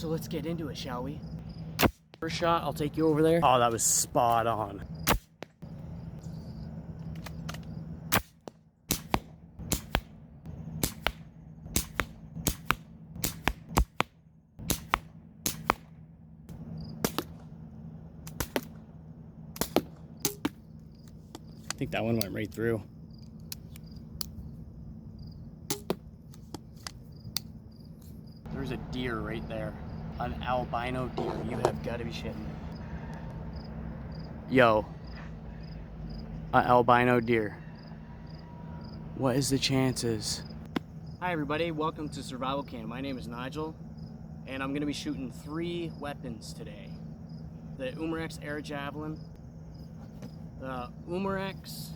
So let's get into it, shall we? First shot, I'll take you over there. Oh, that was spot on. I think that one went right through. There's a deer right there. An albino deer. You have got to be shitting me. Yo. An albino deer. What is the chances? Hi everybody, welcome to Survival Can. My name is Nigel, and I'm going to be shooting 3 weapons today. The Umerax Air Javelin, the Umarex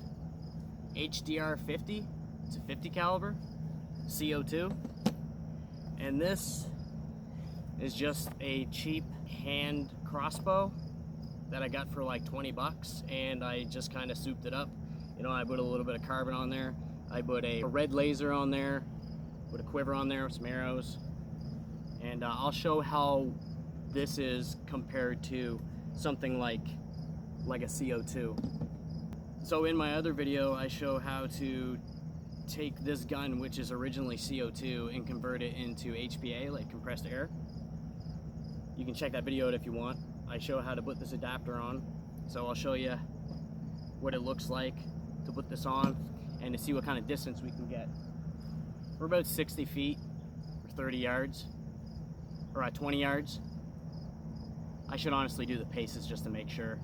HDR-50, it's a 50 caliber, CO2, and this is just a cheap hand crossbow that I got for like 20 bucks, and I just kind of souped it up. You know, I put a little bit of carbon on there, I put a red laser on there, put a quiver on there with some arrows, and I'll show how this is compared to something like a CO2. So in my other video, I show how to take this gun, which is originally CO2, and convert it into HPA, like compressed air. You can check that video out if you want. I show how to put this adapter on. So I'll show you what it looks like to put this on and to see what kind of distance we can get. We're about 60 feet or 30 yards, or 20 yards. I should honestly do the paces just to make sure.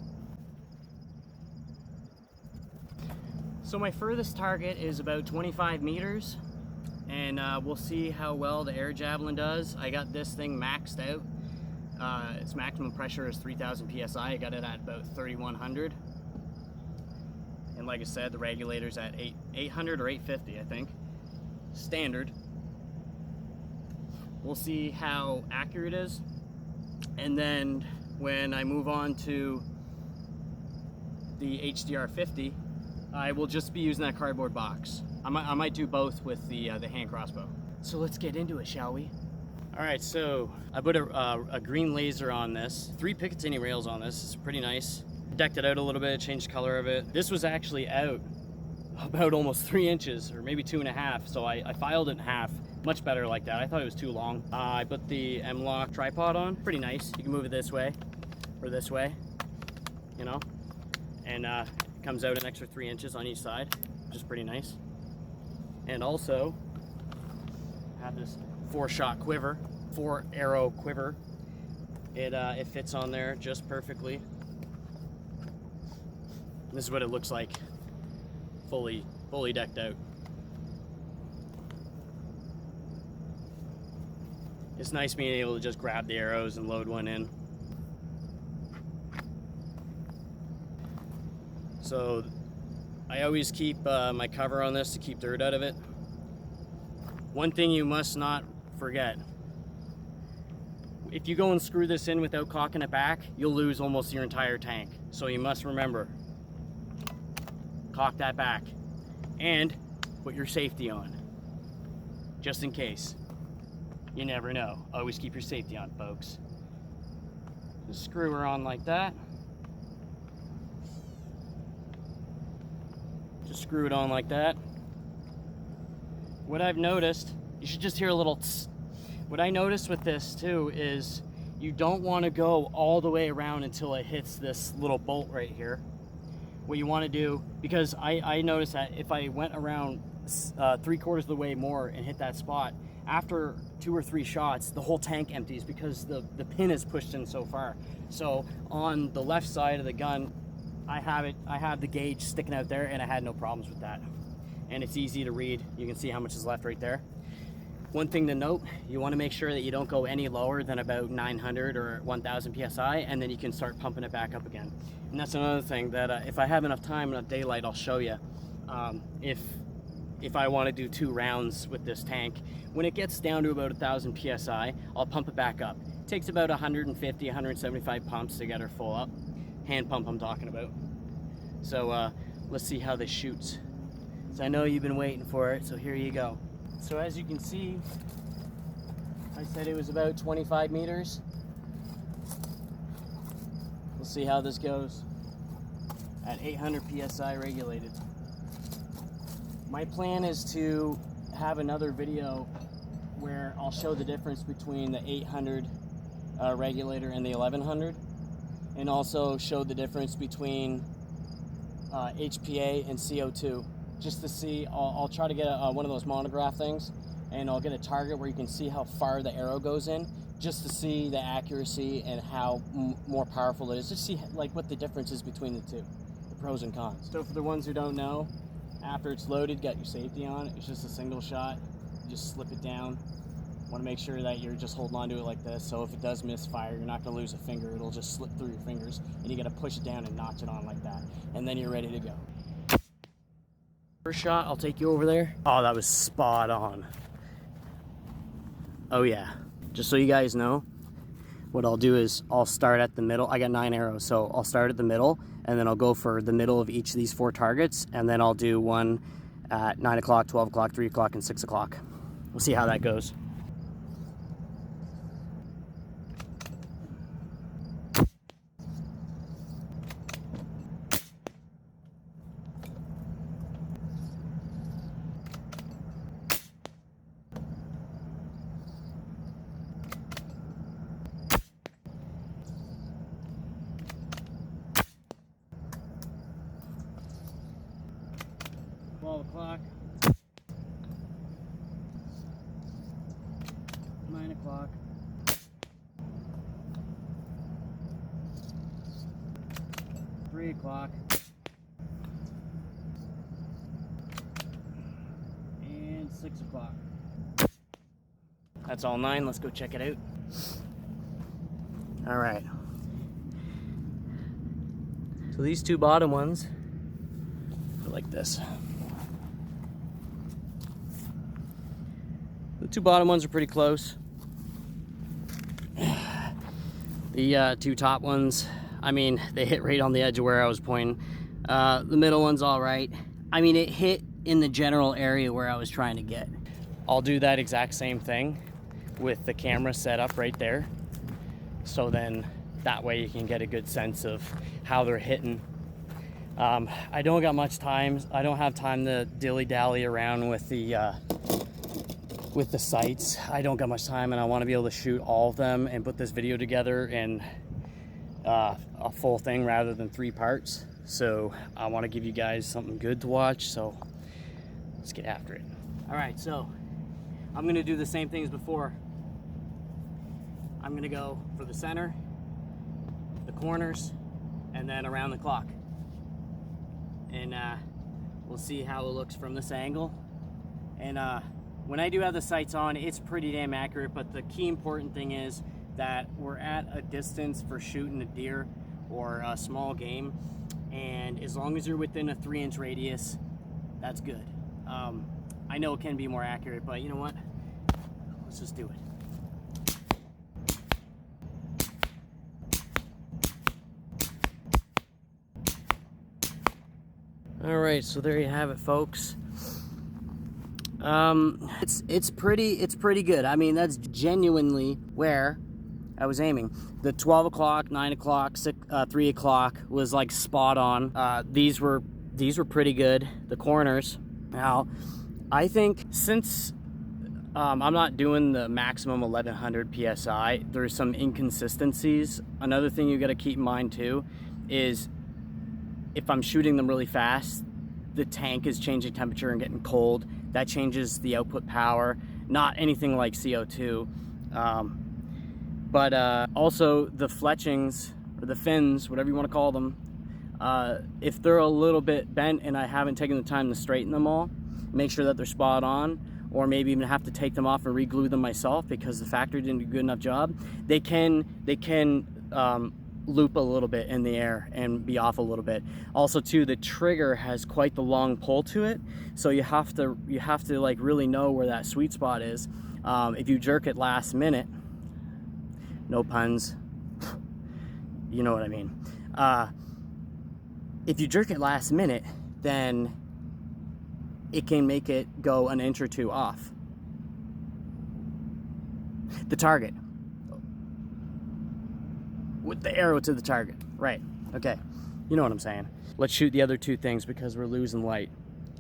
So my furthest target is about 25 meters, and we'll see how well the air javelin does. I got this thing maxed out. Its maximum pressure is 3,000 psi. I got it at about 3,100. And like I said, the regulator's at 800 or 850, I think. Standard. We'll see how accurate it is. And then when I move on to the HDR-50, I will just be using that cardboard box. I might do both with the hand crossbow. So let's get into it, shall we? All right, so I put a green laser on this, 3 Picatinny rails on this. It's pretty nice. Decked it out a little bit, changed the color of it. This was actually out about almost 3 inches, or maybe 2.5, so I filed it in half. Much better like that. I thought it was too long. I put the M-Lock tripod on. Pretty nice. You can move it this way or this way, you know, and comes out an extra 3 inches on each side, which is pretty nice. And also I have this 4-shot quiver, 4-arrow quiver. It fits on there just perfectly. This is what it looks like, fully decked out. It's nice being able to just grab the arrows and load one in. So I always keep my cover on this to keep dirt out of it. One thing you must not forget, if you go and screw this in without cocking it back, you'll lose almost your entire tank. So you must remember, cock that back and put your safety on, just in case. You never know. Always keep your safety on, folks. Just screw her on like that. Just screw it on like that. What I've noticed, you should just hear a little tss. What I noticed with this too is you don't want to go all the way around until it hits this little bolt right here. What you want to do, because I noticed that if I went around 3/4 of the way more and hit that spot, after 2 or 3 shots, the whole tank empties because the pin is pushed in so far. So on the left side of the gun, I have the gauge sticking out there, and I had no problems with that. And it's easy to read. You can see how much is left right there. One thing to note, you want to make sure that you don't go any lower than about 900 or 1000 psi, and then you can start pumping it back up again. And that's another thing that if I have enough time, enough daylight, I'll show you. If I want to do 2 rounds with this tank, when it gets down to about 1000 psi, I'll pump it back up. It takes about 150, 175 pumps to get her full up. Hand pump I'm talking about. So let's see how this shoots. So I know you've been waiting for it, so here you go. So as you can see, I said it was about 25 meters. We'll see how this goes at 800 PSI regulated. My plan is to have another video where I'll show the difference between the 800 regulator and the 1100, and also show the difference between HPA and CO2, just to see. I'll try to get one of those monograph things, and I'll get a target where you can see how far the arrow goes in, just to see the accuracy and how more powerful it is, just see like what the difference is between the two, the pros and cons. So for the ones who don't know, after it's loaded, got your safety on. It's just a single shot. You just slip it down. Want to make sure that you're just holding on to it like this, so if it does misfire, you're not going to lose a finger. It'll just slip through your fingers, and you got to push it down and notch it on like that, and then you're ready to go. First shot, I'll take you over there. Oh, that was spot on. Oh yeah. Just so you guys know, what I'll do is I'll start at the middle. I got 9 arrows, so I'll start at the middle, and then I'll go for the middle of each of these 4 targets, and then I'll do one at 9 o'clock, 12 o'clock, 3 o'clock, and 6 o'clock. We'll see how that goes. O'clock, 9 o'clock, 3 o'clock, and 6 o'clock. That's all 9. Let's go check it out. All right. So these 2 bottom ones are like this. The 2 bottom ones are pretty close. The 2 top ones, I mean, they hit right on the edge of where I was pointing. The middle one's all right. I mean, it hit in the general area where I was trying to get. I'll do that exact same thing with the camera set up right there. So then that way you can get a good sense of how they're hitting. I don't got much time. I don't have time to dilly-dally around with the sights. I don't got much time, and I want to be able to shoot all of them and put this video together in a full thing rather than 3 parts. So I want to give you guys something good to watch, so let's get after it. All right, so I'm going to do the same thing as before. I'm going to go for the center, the corners, and then around the clock. And we'll see how it looks from this angle. And when I do have the sights on, it's pretty damn accurate, but the key important thing is that we're at a distance for shooting a deer or a small game, and as long as you're within a 3-inch radius, that's good. I know it can be more accurate, but you know what? Let's just do it. All right, so there you have it, folks. It's pretty good. I mean, that's genuinely where I was aiming. The 12 o'clock, 9 o'clock, 3 o'clock was like spot on. These were pretty good. The corners. Now, I think since I'm not doing the maximum 1100 PSI, there's some inconsistencies. Another thing you got to keep in mind too is if I'm shooting them really fast, the tank is changing temperature and getting cold. That changes the output power. Not anything like CO2. But also the fletchings, or the fins, whatever you want to call them, if they're a little bit bent and I haven't taken the time to straighten them all, make sure that they're spot on, or maybe even have to take them off and re-glue them myself because the factory didn't do a good enough job, they can loop a little bit in the air and be off a little bit. Also too, the trigger has quite the long pull to it, so you have to like really know where that sweet spot is. If you jerk it last minute, no puns, you know what I mean. If you jerk it last minute, then it can make it go an inch or 2 off. the target. With the arrow to the target. Right. Okay. You know what I'm saying. Let's shoot the other two things because we're losing light.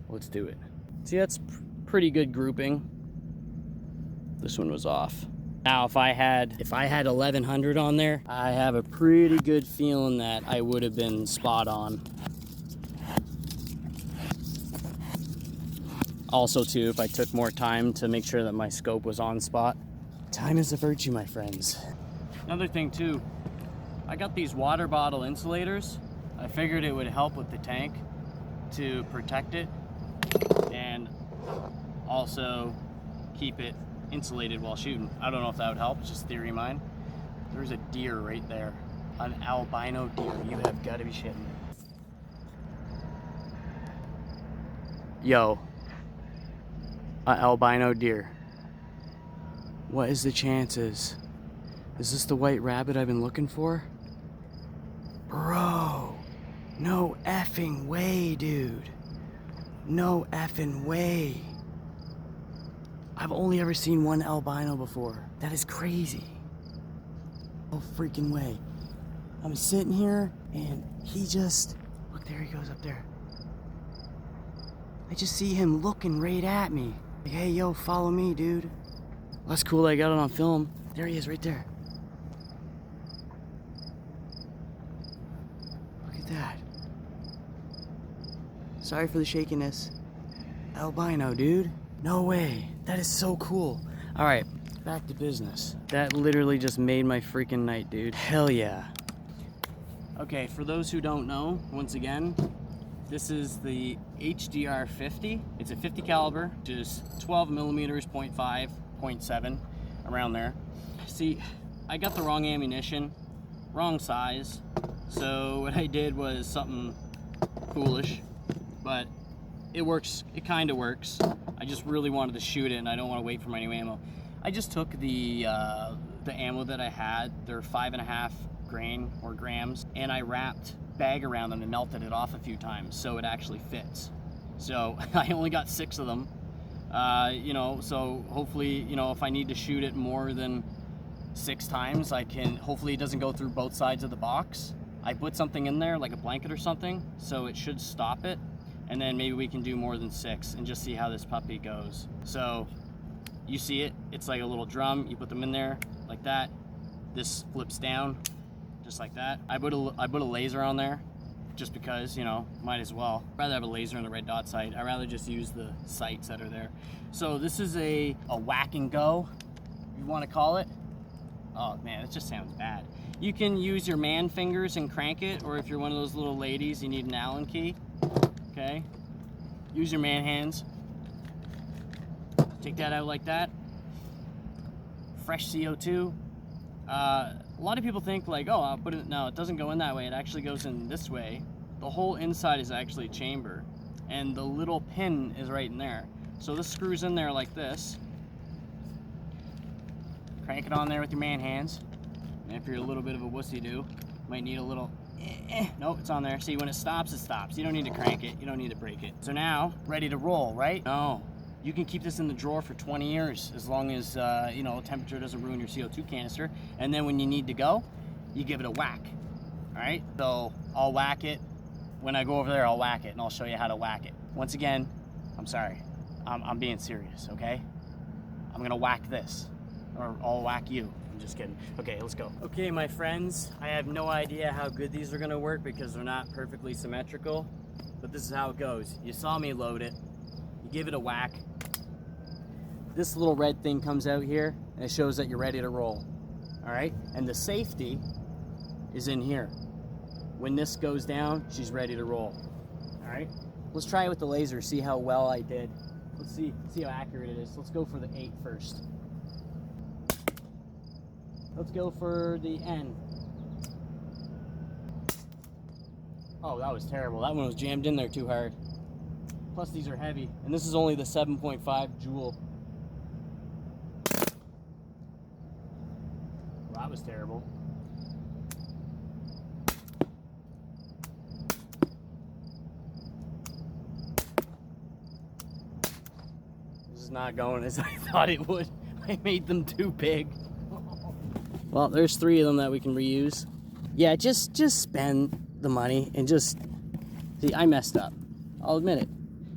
Let's do it. See, that's pretty good grouping. This one was off. Now, if I had 1100 on there, I have a pretty good feeling that I would have been spot on. Also, too, if I took more time to make sure that my scope was on spot. Time is a virtue, my friends. Another thing, too, I got these water bottle insulators. I figured it would help with the tank to protect it and also keep it insulated while shooting. I don't know if that would help, it's just theory of mine. There's a deer right there, an albino deer. You have got to be shitting me. Yo, an albino deer. What is the chances? Is this the white rabbit I've been looking for? Bro, no effing way, dude. No effing way. I've only ever seen one albino before. That is crazy. No freaking way. I'm sitting here and he just, look, there he goes up there. I just see him looking right at me. Like, hey, yo, follow me, dude. Well, that's cool, I got it on film. There he is, right there. Look at that. Sorry for the shakiness. Albino, dude. No way. That is so cool. All right, back to business. That literally just made my freaking night, dude. Hell yeah. Okay, for those who don't know, once again, this is the HDR-50. It's a 50 caliber, just 12 millimeters, 0.5, 0.7, around there. See, I got the wrong ammunition, wrong size. So what I did was something foolish, but it works, it kind of works. I just really wanted to shoot it and I don't want to wait for my new ammo. I just took the ammo that I had, they're 5.5 grain or grams, and I wrapped bag around them and melted it off a few times so it actually fits. So I only got 6 of them, you know, so hopefully, you know, if I need to shoot it more than 6 times, I can, hopefully it doesn't go through both sides of the box. I put something in there, like a blanket or something, so it should stop it. And then maybe we can do more than 6 and just see how this puppy goes. So you see it, it's like a little drum. You put them in there like that. This flips down just like that. I put a laser on there just because, you know, might as well. I'd rather have a laser on the red dot sight. I'd rather just use the sights that are there. So this is a whack and go, you want to call it. Oh man, it just sounds bad. You can use your man fingers and crank it, or if you're one of those little ladies, you need an Allen key. Okay, use your man hands. Take that out like that. Fresh CO2. A lot of people think like, oh, I'll put it, no, it doesn't go in that way. It actually goes in this way. The whole inside is actually chamber, and the little pin is right in there. So this screws in there like this. Crank it on there with your man hands. And if you're a little bit of a wussy-doo, might need a little, no, it's on there. See, when it stops, it stops. You don't need to crank it. You don't need to break it. So now, ready to roll, right? No, you can keep this in the drawer for 20 years as long as, you know, temperature doesn't ruin your CO2 canister. And then when you need to go, you give it a whack, all right? So I'll whack it. When I go over there, I'll whack it, and I'll show you how to whack it. Once again, I'm sorry. I'm being serious, okay? I'm gonna whack this, or I'll whack you. Just kidding. Okay, let's go. Okay, my friends, I have no idea how good these are gonna work because they're not perfectly symmetrical, but this is how it goes. You saw me load it, you give it a whack. This little red thing comes out here and it shows that you're ready to roll. All right, and the safety is in here. When this goes down, she's ready to roll. All right, let's try it with the laser, see how well I did. Let's see how accurate it is. Let's go for the 8 first. Let's go for the N. Oh, that was terrible. That one was jammed in there too hard. Plus these are heavy, and this is only the 7.5 joule. Well, that was terrible. This is not going as I thought it would. I made them too big. Well, there's 3 of them that we can reuse. Yeah, just spend the money and just... See, I messed up. I'll admit it.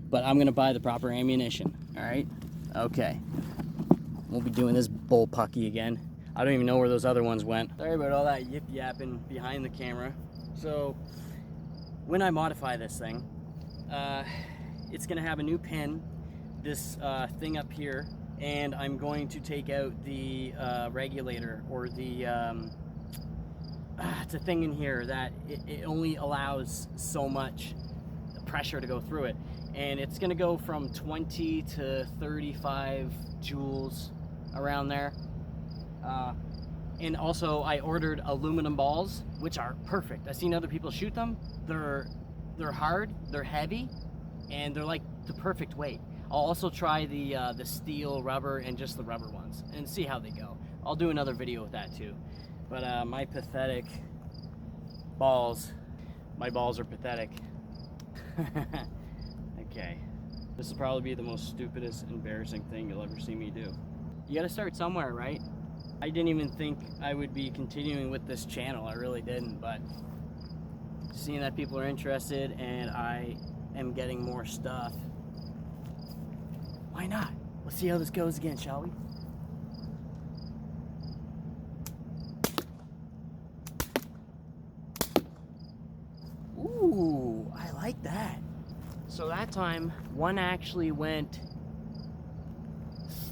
But I'm going to buy the proper ammunition. Alright? Okay. We'll be doing this bullpucky again. I don't even know where those other ones went. Sorry about all that yip-yapping behind the camera. So, when I modify this thing, it's going to have a new pin, this thing up here, and I'm going to take out the regulator, or the it's a thing in here that it only allows so much pressure to go through it, and it's going to go from 20 to 35 joules around there. And also I ordered aluminum balls, which are perfect. I've seen other people shoot them. They're hard, they're heavy, and they're like the perfect weight. I'll also try the steel, rubber, and just the rubber ones and see how they go. I'll do another video with that too. But my pathetic balls, my balls are pathetic. Okay, this will probably be the most stupidest, embarrassing thing you'll ever see me do. You gotta start somewhere, right? I didn't even think I would be continuing with this channel. I really didn't, but seeing that people are interested and I am getting more stuff, why not? Let's see how this goes again, shall we? Ooh, I like that. So that time, one actually went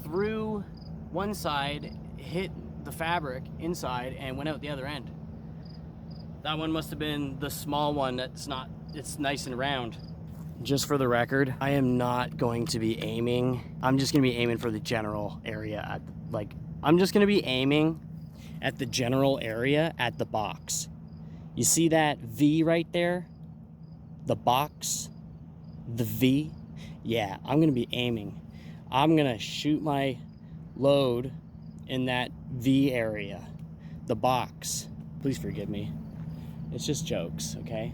through one side, hit the fabric inside, and went out the other end. That one must have been the small one that's not, it's nice and round. Just for the record, I am not going to be aiming. I'm just gonna be aiming for the general area I'm just gonna be aiming at the general area at the box. You see that V right there? The box, the V? Yeah, I'm gonna be aiming. I'm gonna shoot my load in that V area, the box. Please forgive me. It's just jokes, okay?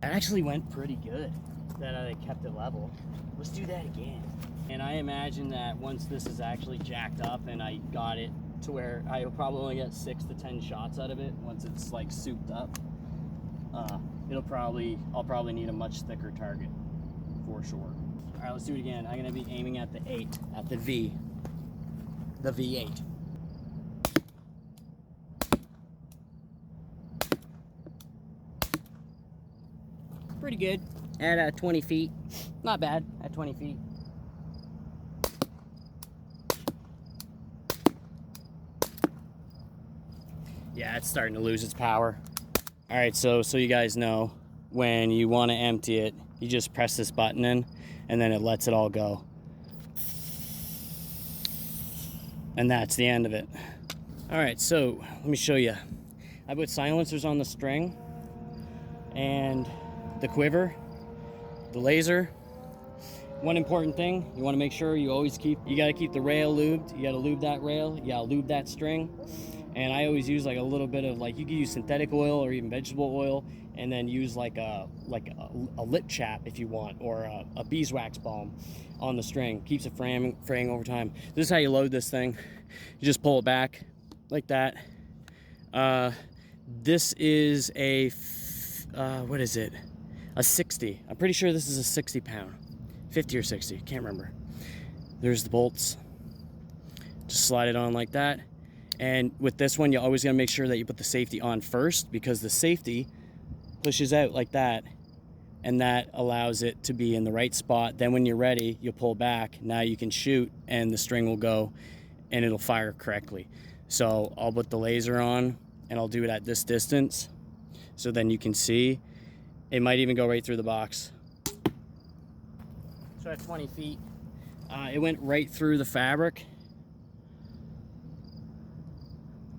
That actually went pretty good, that I kept it level. Let's do that again. And I imagine that once this is actually jacked up and I got it to where I'll probably only get 6 to 10 shots out of it once it's like souped up, I'll probably need a much thicker target for sure. All right, let's do it again. I'm gonna be aiming at the 8, at the V, the V8. Pretty good at 20 feet. Not bad at 20 feet. Yeah, it's starting to lose its power. All right, so you guys know, when you want to empty it, you just press this button in, and then it lets it all go. And that's the end of it. All right, so let me show you. I put silencers on the string and the quiver, the laser. One important thing, you want to make sure you gotta keep the rail lubed. You gotta lube that rail, you gotta lube that string. And I always use like a little bit of, like, you can use synthetic oil or even vegetable oil, and then use like a lip chap if you want, or a beeswax balm on the string. Keeps it fraying over time. This is how you load this thing. You just pull it back like that. This is a what is it? A 60. I'm pretty sure this is a 60 pound. 50 or 60, can't remember. There's the bolts. Just slide it on like that. And with this one, you always gotta make sure that you put the safety on first, because the safety pushes out like that, and that allows it to be in the right spot. Then when you're ready, you'll pull back. Now you can shoot, and the string will go, and it'll fire correctly. So I'll put the laser on, and I'll do it at this distance, so then you can see. It might even go right through the box. So at 20 feet, it went right through the fabric.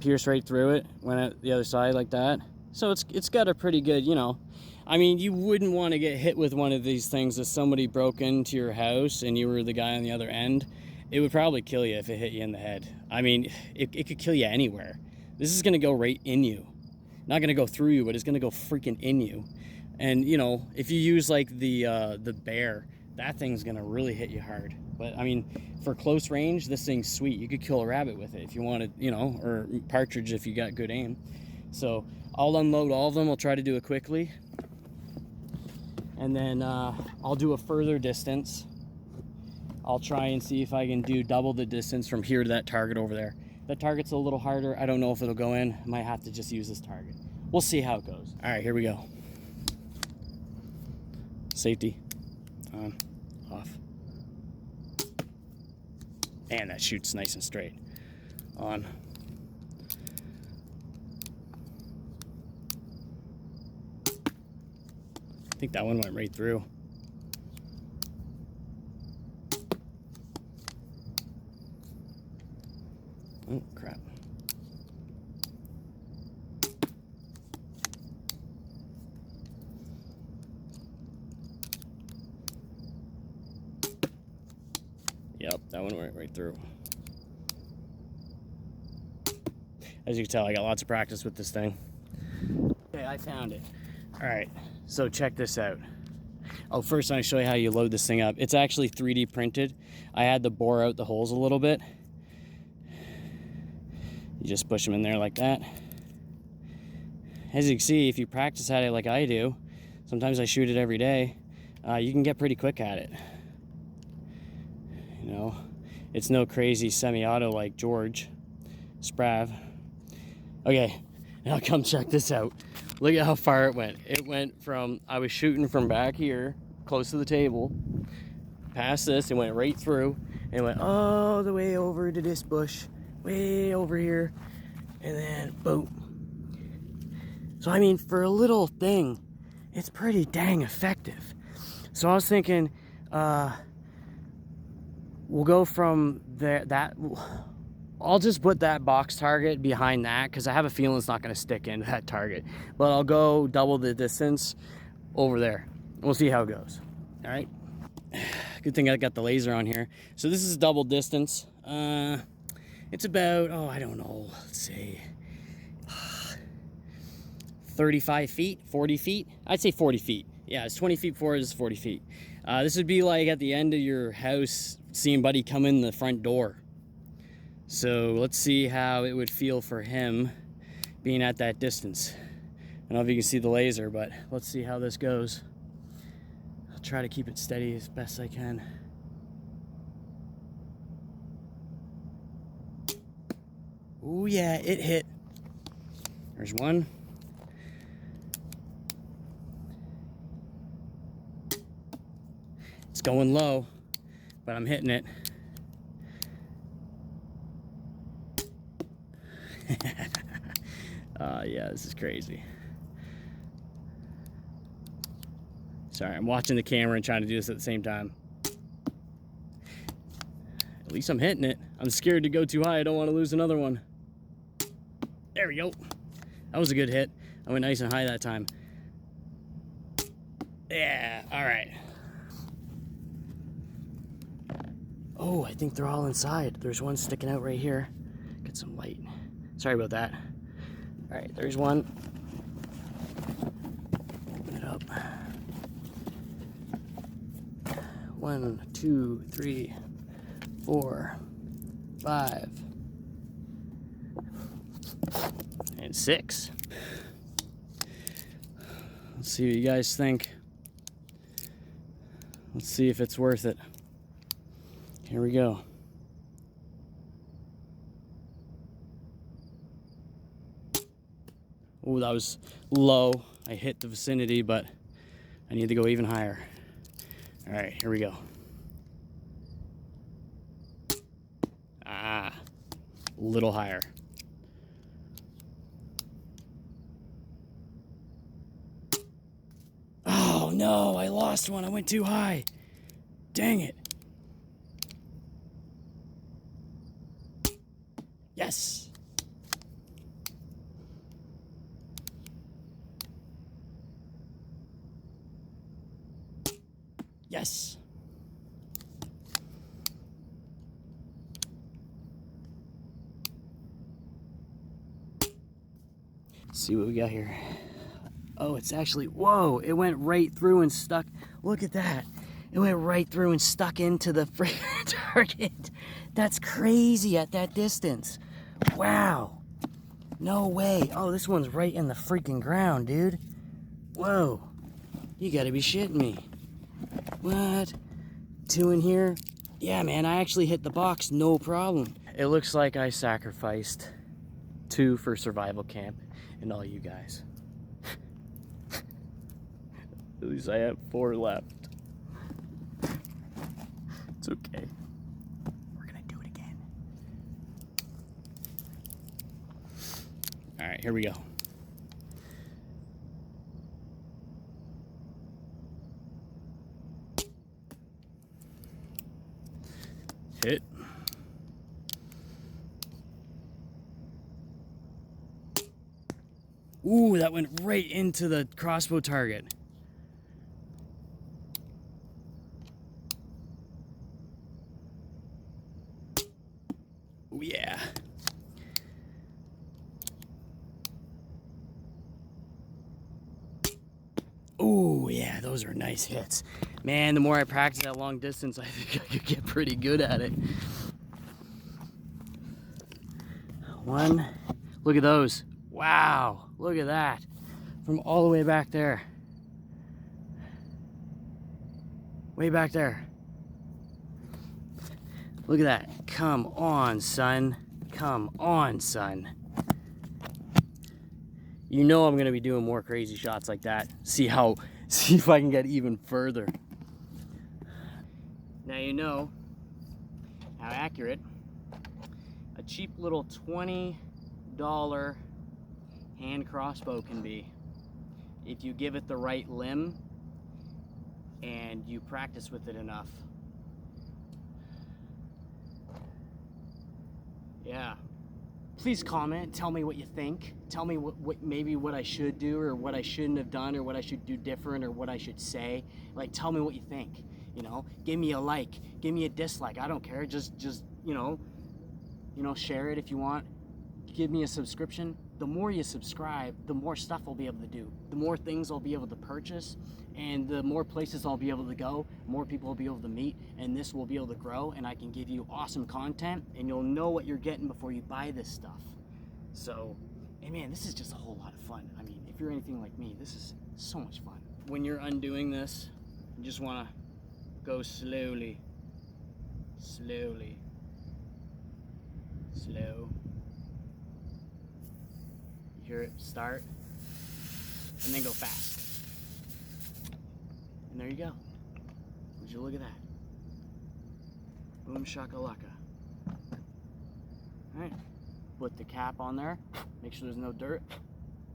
Pierced right through it, went out the other side like that. So it's got a pretty good, you know, I mean, you wouldn't want to get hit with one of these things if somebody broke into your house and you were the guy on the other end. It would probably kill you if it hit you in the head. I mean, it could kill you anywhere. This is gonna go right in you. Not gonna go through you, but it's gonna go freaking in you. And you know, if you use like the bear, that thing's gonna really hit you hard. But I mean, for close range, this thing's sweet. You could kill a rabbit with it if you wanted, you know, or partridge if you got good aim. So I'll unload all of them. I'll try to do it quickly. And then I'll do a further distance. I'll try and see if I can do double the distance from here to that target over there. That target's a little harder. I don't know if it'll go in. I might have to just use this target. We'll see how it goes. All right, here we go. Safety. On. Off. And that shoots nice and straight. On. I think that one went right through. Oh, crap. Yep, that one went right through. As you can tell, I got lots of practice with this thing. Okay, I found it. All right, so check this out. Oh, first I'm gonna show you how you load this thing up. It's actually 3D printed. I had to bore out the holes a little bit. You just push them in there like that. As you can see, if you practice at it like I do, sometimes I shoot it every day, you can get pretty quick at it. You know, it's no crazy semi-auto like George Sprav. Okay, now come check this out. Look at how far it went. It went from, I was shooting from back here, close to the table, past this, it went right through, and went all the way over to this bush, way over here, and then boom. So I mean, for a little thing, it's pretty dang effective. So I was thinking, we'll go from there, I'll just put that box target behind that because I have a feeling it's not going to stick into that target. But I'll go double the distance over there. We'll see how it goes. All right. Good thing I got the laser on here. So this is double distance. It's about, oh, I don't know, let's say 35 feet, 40 feet. I'd say 40 feet. Yeah, it's 20 feet forward, it's 40 feet. This would be like at the end of your house, seeing Buddy come in the front door. So let's see how it would feel for him being at that distance. I don't know if you can see the laser, but let's see how this goes. I'll try to keep it steady as best I can. Oh yeah, it hit. There's one. It's going low, but I'm hitting it. Yeah, this is crazy. Sorry, I'm watching the camera and trying to do this at the same time. At least I'm hitting it. I'm scared to go too high. I don't want to lose another one. There we go. That was a good hit. I went nice and high that time. Yeah, all right. Oh, I think they're all inside. There's one sticking out right here. Get some light. Sorry about that. All right, there's one. Open it up. 1, 2, 3, 4, 5, and 6. Let's see what you guys think. Let's see if it's worth it. Here we go. Oh, that was low. I hit the vicinity, but I need to go even higher. All right, here we go. Ah, a little higher. Oh no, I lost one. I went too high. Dang it. Yes. Yes. Let's see what we got here. Oh, it's actually, whoa, it went right through and stuck. Look at that. It went right through and stuck into the target. That's crazy at that distance. Wow. No way. Oh, this one's right in the freaking ground, dude. Whoa. You gotta be shitting me. What? 2 in here? Yeah, man, I actually hit the box, no problem. It looks like I sacrificed 2 for survival camp and all you guys. At least I have 4 left. It's okay. We're gonna do it again. All right, here we go. Hit. Ooh, that went right into the crossbow target. Oh yeah. Oh yeah, those are nice hits. Man, the more I practice at long distance, I think I could get pretty good at it. 1, look at those. Wow, look at that. From all the way back there. Way back there. Look at that. Come on, son. Come on, son. You know I'm gonna be doing more crazy shots like that. See if I can get even further. Now you know how accurate a cheap little $20 hand crossbow can be if you give it the right limb and you practice with it enough. Yeah. Please comment, tell me what you think. Tell me what I should do or what I shouldn't have done or what I should do different or what I should say. Like, tell me what you think, you know? Give me a like, give me a dislike, I don't care. Just you know, share it if you want. Give me a subscription. The more you subscribe, the more stuff I'll be able to do. The more things I'll be able to purchase, and the more places I'll be able to go, more people will be able to meet, and this will be able to grow, and I can give you awesome content, and you'll know what you're getting before you buy this stuff. So, and man, this is just a whole lot of fun. I mean, if you're anything like me, this is so much fun. When you're undoing this, you just want to go slowly, slowly, slow. Hear it start, and then go fast. And there you go. Would you look at that? Boom shakalaka. Alright, put the cap on there. Make sure there's no dirt.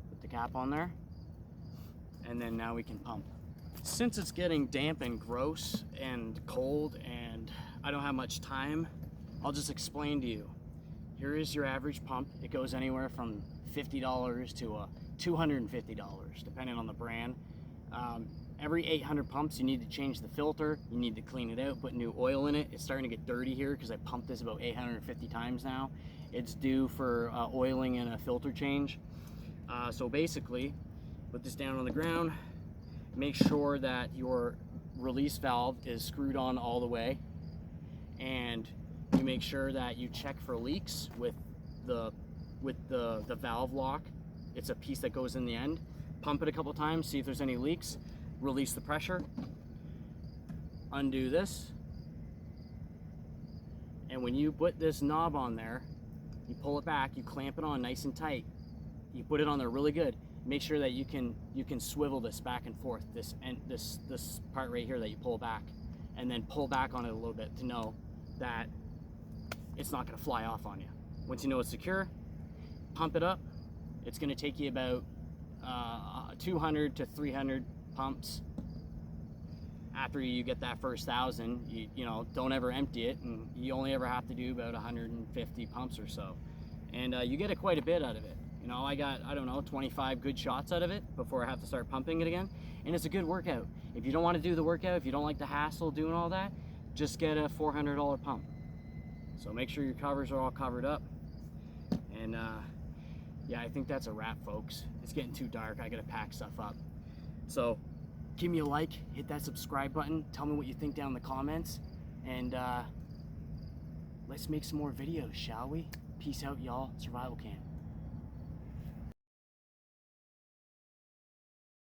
Put the cap on there. And then now we can pump. Since it's getting damp and gross and cold and I don't have much time, I'll just explain to you. Here is your average pump. It goes anywhere from $50 to $250, depending on the brand. Every 800 pumps, you need to change the filter. You need to clean it out, put new oil in it. It's starting to get dirty here because I pumped this about 850 times now. It's due for oiling and a filter change. So basically, put this down on the ground. Make sure that your release valve is screwed on all the way, and you make sure that you check for leaks with the valve lock. It's a piece that goes in the end. Pump it a couple times, see if there's any leaks. Release the pressure. Undo this. And when you put this knob on there, you pull it back, you clamp it on nice and tight. You put it on there really good. Make sure that you can swivel this back and forth, this part right here that you pull back, and then pull back on it a little bit to know that it's not going to fly off on you. Once you know it's secure, pump it up. It's going to take you about 200 to 300 pumps. After you get that first 1,000, you know, don't ever empty it, and you only ever have to do about 150 pumps or so, and you get quite a bit out of it. You know, I got, I don't know, 25 good shots out of it before I have to start pumping it again, and it's a good workout. If you don't want to do the workout, if you don't like the hassle doing all that, just get a $400 pump. So make sure your covers are all covered up, and yeah, I think that's a wrap, folks. It's getting too dark. I gotta pack stuff up. So give me a like, hit that subscribe button, tell me what you think down in the comments, and let's make some more videos, shall we? Peace out, y'all. Survival Camp.